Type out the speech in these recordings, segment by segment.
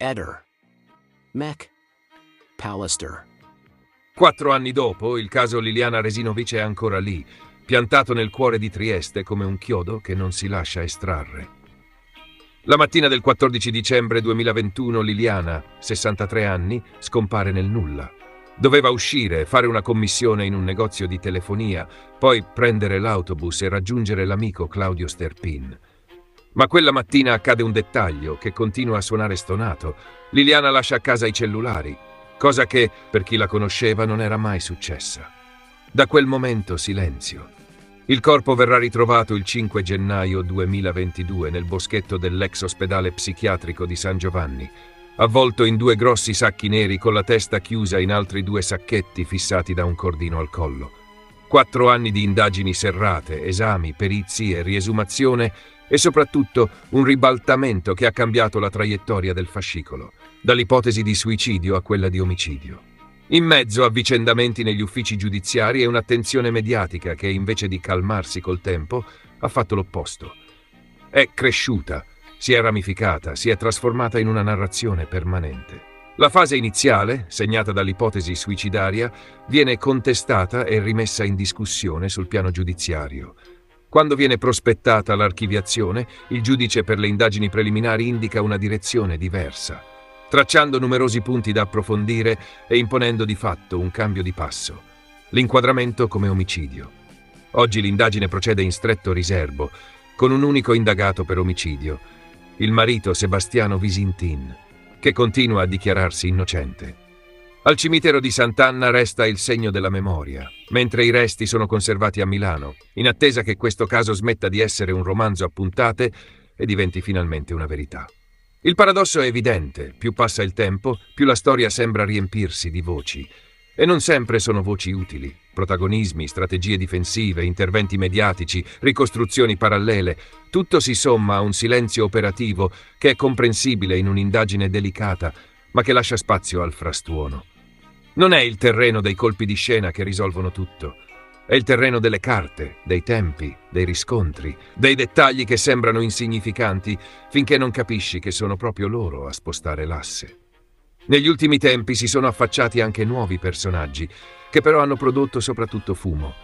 Eder. Mac Pallister. 4 anni dopo, il caso Liliana Resinovic è ancora lì, piantato nel cuore di Trieste come un chiodo che non si lascia estrarre. La mattina del 14 dicembre 2021 Liliana, 63 anni, scompare nel nulla. Doveva uscire, fare una commissione in un negozio di telefonia, poi prendere l'autobus e raggiungere l'amico Claudio Sterpin. Ma quella mattina accade un dettaglio che continua a suonare stonato. Liliana lascia a casa i cellulari, cosa che, per chi la conosceva, non era mai successa. Da quel momento silenzio. Il corpo verrà ritrovato il 5 gennaio 2022 nel boschetto dell'ex ospedale psichiatrico di San Giovanni, avvolto in 2 grossi sacchi neri con la testa chiusa in altri 2 sacchetti fissati da un cordino al collo. 4 anni di indagini serrate, esami, perizie, riesumazione e soprattutto un ribaltamento che ha cambiato la traiettoria del fascicolo, dall'ipotesi di suicidio a quella di omicidio. In mezzo avvicendamenti negli uffici giudiziari e un'attenzione mediatica che, invece di calmarsi col tempo, ha fatto l'opposto. È cresciuta, si è ramificata, si è trasformata in una narrazione permanente. La fase iniziale, segnata dall'ipotesi suicidaria, viene contestata e rimessa in discussione sul piano giudiziario. Quando viene prospettata l'archiviazione, il giudice per le indagini preliminari indica una direzione diversa, tracciando numerosi punti da approfondire e imponendo di fatto un cambio di passo. L'inquadramento come omicidio. Oggi l'indagine procede in stretto riservo, con un unico indagato per omicidio, il marito Sebastiano Visintin, che continua a dichiararsi innocente. Al cimitero di Sant'Anna resta il segno della memoria, mentre i resti sono conservati a Milano, in attesa che questo caso smetta di essere un romanzo a puntate e diventi finalmente una verità. Il paradosso è evidente: più passa il tempo, più la storia sembra riempirsi di voci. E non sempre sono voci utili. Protagonismi, strategie difensive, interventi mediatici, ricostruzioni parallele. Tutto si somma a un silenzio operativo che è comprensibile in un'indagine delicata, ma che lascia spazio al frastuono. Non è il terreno dei colpi di scena che risolvono tutto. È il terreno delle carte, dei tempi, dei riscontri, dei dettagli che sembrano insignificanti finché non capisci che sono proprio loro a spostare l'asse. Negli ultimi tempi si sono affacciati anche nuovi personaggi, che però hanno prodotto soprattutto fumo.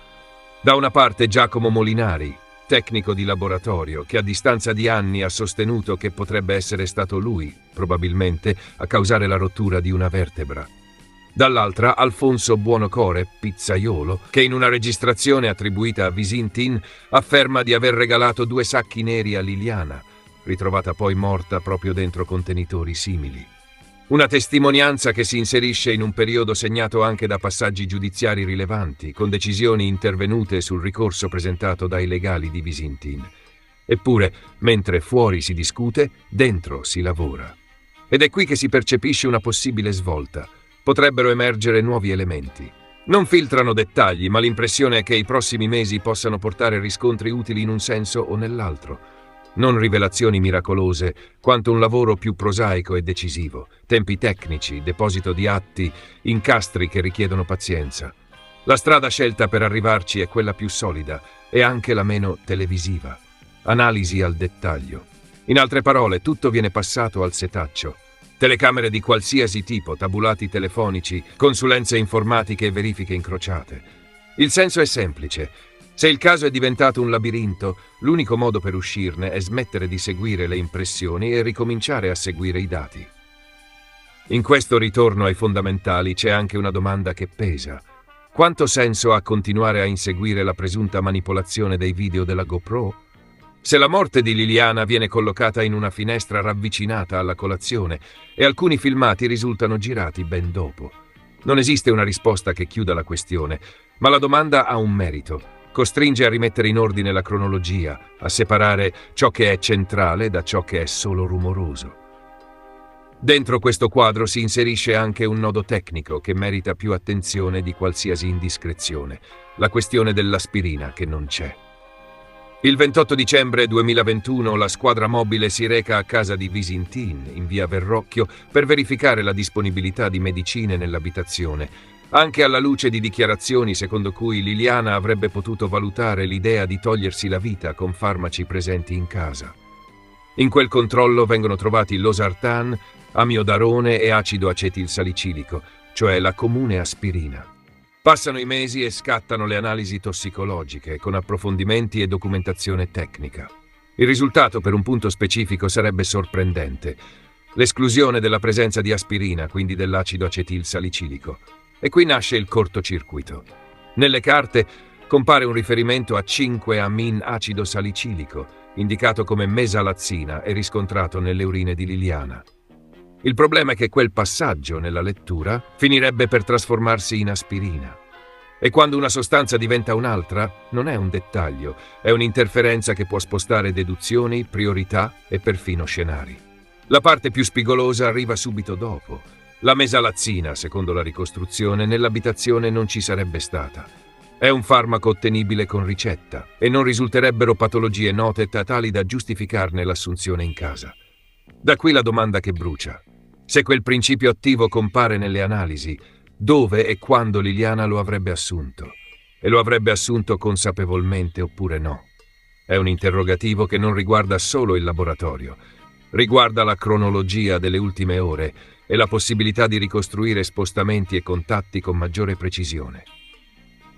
Da una parte Giacomo Molinari, tecnico di laboratorio, che a distanza di anni ha sostenuto che potrebbe essere stato lui, probabilmente, a causare la rottura di una vertebra. Dall'altra Alfonso Buonocore, pizzaiolo, che in una registrazione attribuita a Visintin afferma di aver regalato 2 sacchi neri a Liliana, ritrovata poi morta proprio dentro contenitori simili. Una testimonianza che si inserisce in un periodo segnato anche da passaggi giudiziari rilevanti, con decisioni intervenute sul ricorso presentato dai legali di Visintin. Eppure, mentre fuori si discute, dentro si lavora. Ed è qui che si percepisce una possibile svolta. Potrebbero emergere nuovi elementi. Non filtrano dettagli, ma l'impressione è che i prossimi mesi possano portare riscontri utili in un senso o nell'altro. Non rivelazioni miracolose, quanto un lavoro più prosaico e decisivo. Tempi tecnici, deposito di atti, incastri che richiedono pazienza. La strada scelta per arrivarci è quella più solida e anche la meno televisiva. Analisi al dettaglio. In altre parole, tutto viene passato al setaccio. Telecamere di qualsiasi tipo, tabulati telefonici, consulenze informatiche e verifiche incrociate. Il senso è semplice. Se il caso è diventato un labirinto, l'unico modo per uscirne è smettere di seguire le impressioni e ricominciare a seguire i dati. In questo ritorno ai fondamentali c'è anche una domanda che pesa. Quanto senso ha continuare a inseguire la presunta manipolazione dei video della GoPro? Se la morte di Liliana viene collocata in una finestra ravvicinata alla colazione e alcuni filmati risultano girati ben dopo. Non esiste una risposta che chiuda la questione, ma la domanda ha un merito. Costringe a rimettere in ordine la cronologia, a separare ciò che è centrale da ciò che è solo rumoroso. Dentro questo quadro si inserisce anche un nodo tecnico che merita più attenzione di qualsiasi indiscrezione: la questione dell'aspirina che non c'è. Il 28 dicembre 2021 la squadra mobile si reca a casa di Visintin, in via Verrocchio, per verificare la disponibilità di medicine nell'abitazione, anche alla luce di dichiarazioni secondo cui Liliana avrebbe potuto valutare l'idea di togliersi la vita con farmaci presenti in casa. In quel controllo vengono trovati losartan, amiodarone e acido acetilsalicilico, cioè la comune aspirina. Passano i mesi e scattano le analisi tossicologiche, con approfondimenti e documentazione tecnica. Il risultato per un punto specifico sarebbe sorprendente: l'esclusione della presenza di aspirina, quindi dell'acido acetilsalicilico. E qui nasce il cortocircuito. Nelle carte compare un riferimento a 5-amin acido salicilico, indicato come mesalazzina e riscontrato nelle urine di Liliana. Il problema è che quel passaggio nella lettura finirebbe per trasformarsi in aspirina. E quando una sostanza diventa un'altra, non è un dettaglio, è un'interferenza che può spostare deduzioni, priorità e perfino scenari. La parte più spigolosa arriva subito dopo. La mesalazzina, secondo la ricostruzione, nell'abitazione non ci sarebbe stata. È un farmaco ottenibile con ricetta e non risulterebbero patologie note tali da giustificarne l'assunzione in casa. Da qui la domanda che brucia: se quel principio attivo compare nelle analisi, dove e quando Liliana lo avrebbe assunto? E lo avrebbe assunto consapevolmente oppure no? È un interrogativo che non riguarda solo il laboratorio, riguarda la cronologia delle ultime ore e la possibilità di ricostruire spostamenti e contatti con maggiore precisione.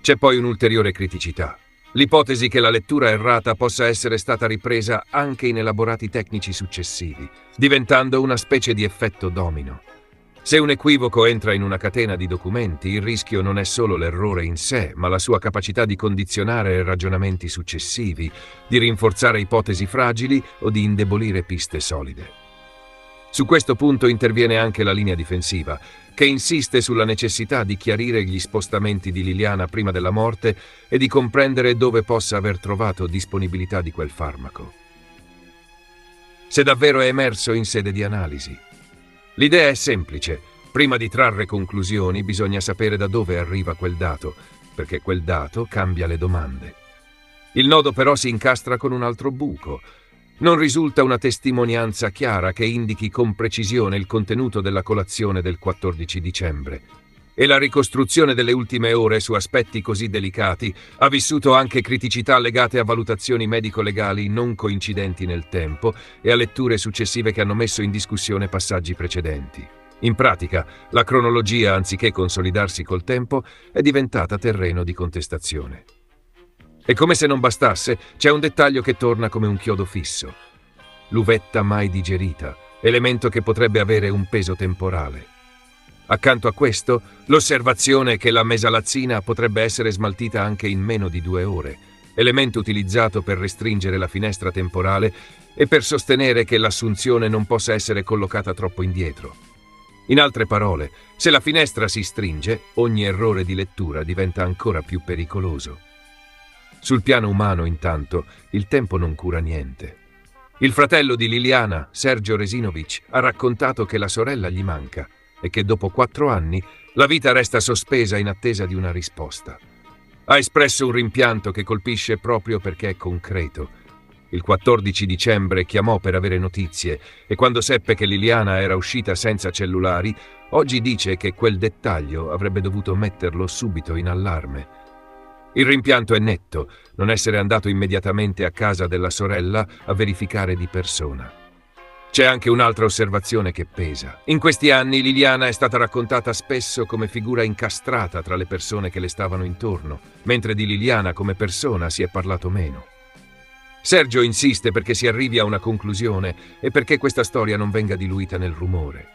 C'è poi un'ulteriore criticità: l'ipotesi che la lettura errata possa essere stata ripresa anche in elaborati tecnici successivi, diventando una specie di effetto domino. Se un equivoco entra in una catena di documenti, il rischio non è solo l'errore in sé, ma la sua capacità di condizionare ragionamenti successivi, di rinforzare ipotesi fragili o di indebolire piste solide. Su questo punto interviene anche la linea difensiva, che insiste sulla necessità di chiarire gli spostamenti di Liliana prima della morte e di comprendere dove possa aver trovato disponibilità di quel farmaco. Se davvero è emerso in sede di analisi. L'idea è semplice: prima di trarre conclusioni bisogna sapere da dove arriva quel dato, perché quel dato cambia le domande. Il nodo però si incastra con un altro buco. Non risulta una testimonianza chiara che indichi con precisione il contenuto della colazione del 14 dicembre. E la ricostruzione delle ultime ore su aspetti così delicati ha vissuto anche criticità legate a valutazioni medico-legali non coincidenti nel tempo e a letture successive che hanno messo in discussione passaggi precedenti. In pratica, la cronologia, anziché consolidarsi col tempo, è diventata terreno di contestazione. E come se non bastasse, c'è un dettaglio che torna come un chiodo fisso: l'uvetta mai digerita, elemento che potrebbe avere un peso temporale. Accanto a questo, l'osservazione che la mesalazzina potrebbe essere smaltita anche in meno di 2 ore, elemento utilizzato per restringere la finestra temporale e per sostenere che l'assunzione non possa essere collocata troppo indietro. In altre parole, se la finestra si stringe, ogni errore di lettura diventa ancora più pericoloso. Sul piano umano, intanto, il tempo non cura niente. Il fratello di Liliana, Sergio Resinovic, ha raccontato che la sorella gli manca e che dopo 4 anni la vita resta sospesa in attesa di una risposta. Ha espresso un rimpianto che colpisce proprio perché è concreto. Il 14 dicembre chiamò per avere notizie e quando seppe che Liliana era uscita senza cellulari, oggi dice che quel dettaglio avrebbe dovuto metterlo subito in allarme. Il rimpianto è netto: non essere andato immediatamente a casa della sorella a verificare di persona. C'è anche un'altra osservazione che pesa. In questi anni Liliana è stata raccontata spesso come figura incastrata tra le persone che le stavano intorno, mentre di Liliana come persona si è parlato meno. Sergio insiste perché si arrivi a una conclusione e perché questa storia non venga diluita nel rumore.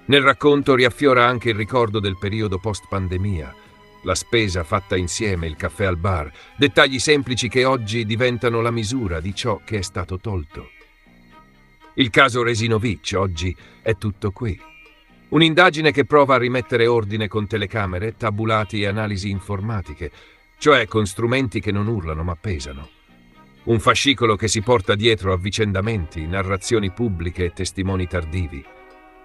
Nel racconto riaffiora anche il ricordo del periodo post-pandemia, la spesa fatta insieme, il caffè al bar, dettagli semplici che oggi diventano la misura di ciò che è stato tolto. Il caso Resinovic oggi è tutto qui. Un'indagine che prova a rimettere ordine con telecamere, tabulati e analisi informatiche, cioè con strumenti che non urlano ma pesano. Un fascicolo che si porta dietro avvicendamenti, narrazioni pubbliche e testimoni tardivi.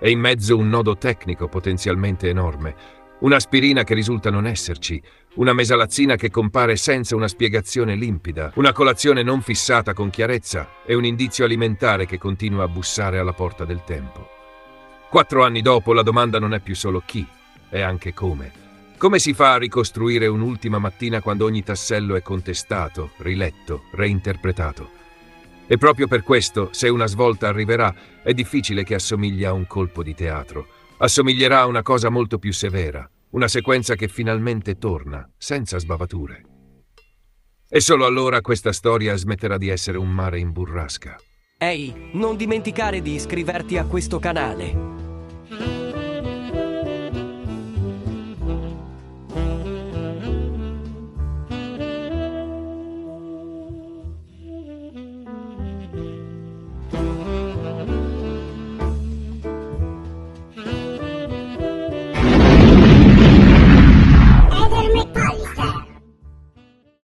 E in mezzo un nodo tecnico potenzialmente enorme. Un'aspirina che risulta non esserci, una mesalazzina che compare senza una spiegazione limpida, una colazione non fissata con chiarezza e un indizio alimentare che continua a bussare alla porta del tempo. 4 anni dopo la domanda non è più solo chi, è anche come. Come si fa a ricostruire un'ultima mattina quando ogni tassello è contestato, riletto, reinterpretato? E proprio per questo, se una svolta arriverà, è difficile che assomigli a un colpo di teatro. Assomiglierà a una cosa molto più severa, una sequenza che finalmente torna, senza sbavature. E solo allora questa storia smetterà di essere un mare in burrasca. Ehi, non dimenticare di iscriverti a questo canale.